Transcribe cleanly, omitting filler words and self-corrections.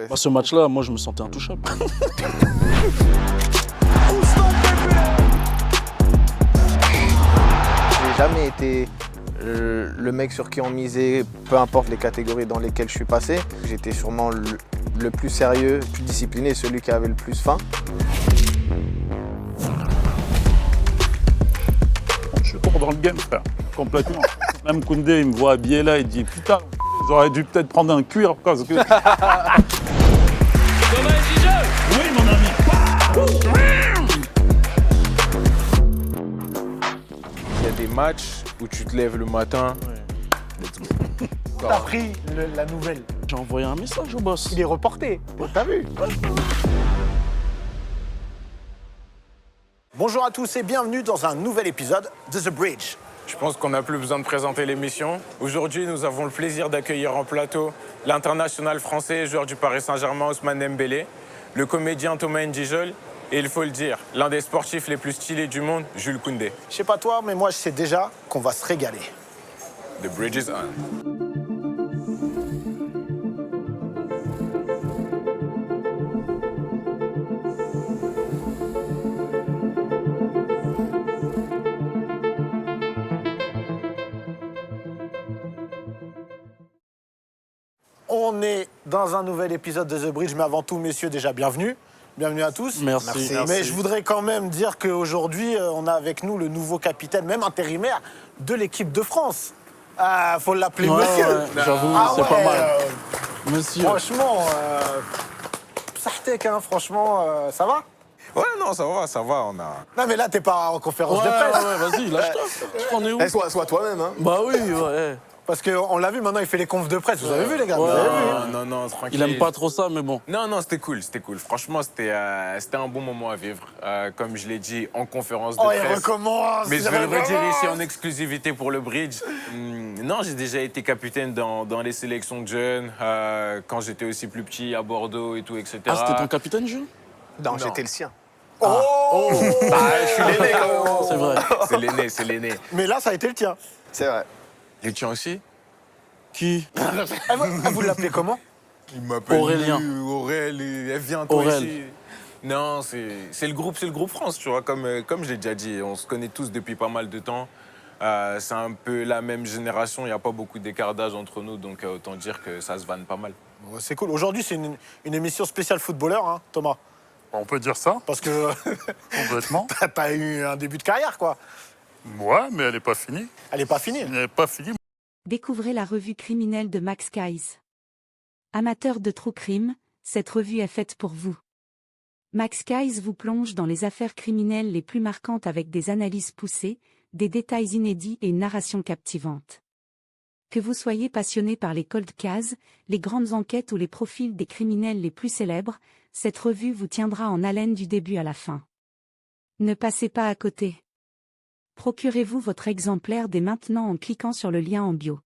ouais. Bah, ce match-là, moi, je me sentais intouchable. J'ai jamais été le mec sur qui on misait, peu importe les catégories dans lesquelles je suis passé. J'étais sûrement le plus sérieux, le plus discipliné, celui qui avait le plus faim. Je suis fort dans le game, frère, complètement. Même Koundé, il me voit habillé là, il dit putain, j'aurais dû peut-être prendre un cuir parce que. Oui, mon ami. Il y a des matchs où tu te lèves le matin. T'as pris la nouvelle. J'ai envoyé un message au boss. Il est reporté. T'as vu? Bonjour à tous et bienvenue dans un nouvel épisode de The Bridge. Je pense qu'on n'a plus besoin de présenter l'émission. Aujourd'hui, nous avons le plaisir d'accueillir en plateau l'international français, joueur du Paris Saint-Germain, Ousmane Dembélé, le comédien Thomas N'Djol et, il faut le dire, l'un des sportifs les plus stylés du monde, Jules Koundé. Je sais pas toi, mais moi je sais déjà qu'on va se régaler. The bridge is on. On est dans un nouvel épisode de The Bridge, mais avant tout, messieurs, déjà bienvenue. Bienvenue à tous. Merci. Mais je voudrais quand même dire qu'aujourd'hui, on a avec nous le nouveau capitaine, même intérimaire, de l'équipe de France. Ah, faut l'appeler monsieur. Ouais, j'avoue, Ah c'est ouais, pas mal. Monsieur. Franchement, Sartek, hein, franchement, ça va? Ouais, non, ça va, on a... Non, mais là, t'es pas en conférence Ouais, de presse. ouais, vas-y, lâche-toi. On est où? Sois toi-même, hein. Bah oui, ouais. Parce qu'on l'a vu, maintenant, il fait les confs de presse. Vous avez vu, les gars? Ouais. Vous avez vu? Non, tranquille. Il aime pas trop ça, mais bon. Non, c'était cool. Franchement, c'était un bon moment à vivre. Comme je l'ai dit en conférence de Oh, il presse. recommence! Mais il je vais le redire recommence. ici en exclusivité pour le bridge. Non, j'ai déjà été capitaine dans les sélections de jeunes, quand j'étais aussi plus petit à Bordeaux et tout, etc. Ah, c'était ton capitaine, Jules? Non, j'étais le sien. Oh, Je suis l'aîné quand même. C'est vrai. C'est l'aîné. Mais là, ça a été le tien. C'est vrai. Et tu aussi? Qui? Vous l'appelez comment? Il m'appelle Aurélien. Aurélien, elle vient toi Aurèle. ici. Non, c'est le groupe France, tu vois, comme je l'ai déjà dit, on se connaît tous depuis pas mal de temps. C'est un peu la même génération, il n'y a pas beaucoup d'écart d'âge entre nous, donc autant dire que ça se vanne pas mal. Bon, c'est cool. Aujourd'hui, c'est une émission spéciale footballeur, hein, Thomas. On peut dire ça, Parce que complètement. t'as eu un début de carrière, quoi. Ouais, mais elle n'est pas finie. Elle est pas finie. Elle n'est pas finie. Découvrez la revue criminelle de Max Guys. Amateur de true crime, cette revue est faite pour vous. Max Guys vous plonge dans les affaires criminelles les plus marquantes avec des analyses poussées, des détails inédits et une narration captivante. Que vous soyez passionné par les cold cases, les grandes enquêtes ou les profils des criminels les plus célèbres, cette revue vous tiendra en haleine du début à la fin. Ne passez pas à côté. Procurez-vous votre exemplaire dès maintenant en cliquant sur le lien en bio.